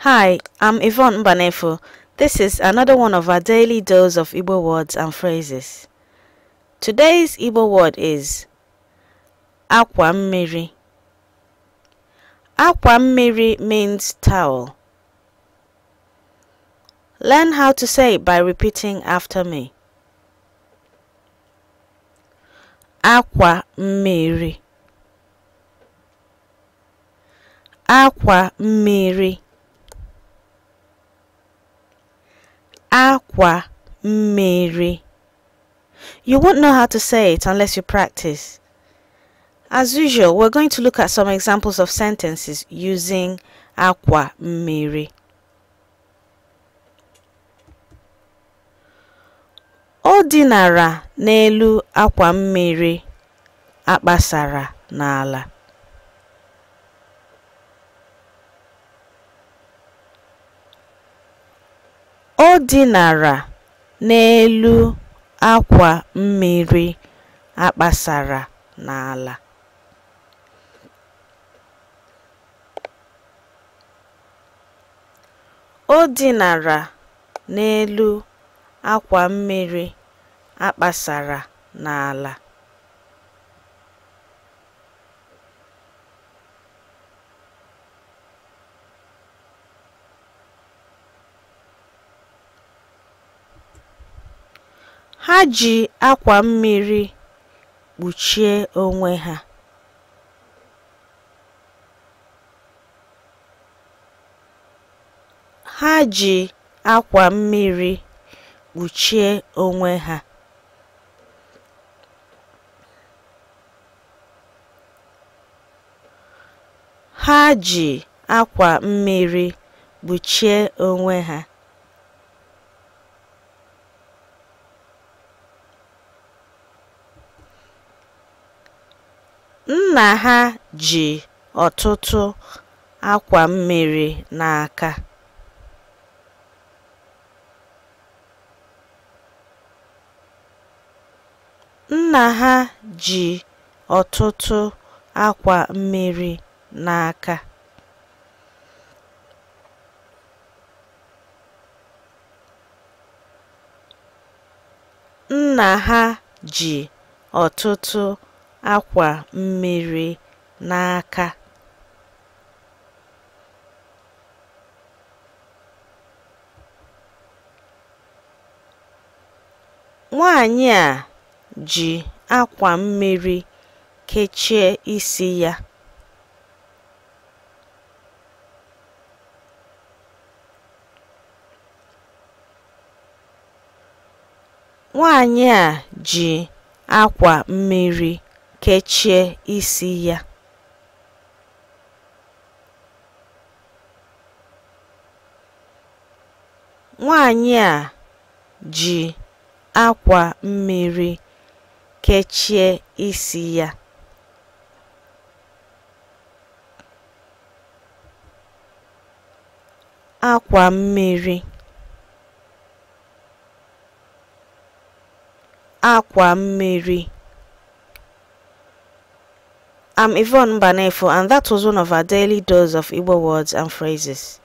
Hi, I'm Yvonne Mbanefo. This is another one of our daily dose of Igbo words and phrases. Today's Igbo word is Akwa Mmiri. Akwa Mmiri means towel. Learn how to say it by repeating after me. Akwa Mmiri. Akwa Mmiri. Akwa Mmiri. You won't know how to say it unless you practice. As usual, we're going to look at some examples of sentences using Akwa Mmiri. O dinara n'elu akwa mmiri akpasara n'ala. O dinara n'elu akwa mmiri akpasara n'ala. O dinara n'elu akwa mmiri akpasara n'ala. Ha ji akwa mmiri kpuchie onwe ha. Ha ji akwa mmiri kpuchie onwe ha. Ha ji akwa mmiri kpuchie onwe ha. Nna ha ji ọtụtụ akwa mmiri n'aka. Nna ha ji ọtụtụ akwa mmiri n'aka. Nna ha ji ọtụtụ akwa mmiri n'aka. Nwanyị a ji akwa mmiri kechie isi ya. Nwanyị a ji akwa mmiri kechie isi ya. Nwanyị a ji akwa mmiri kechie isi ya. Akwa mmiri. Akwa mmiri. I'm Yvonne Mbanefo, and that was one of our daily dose of Igbo words and phrases.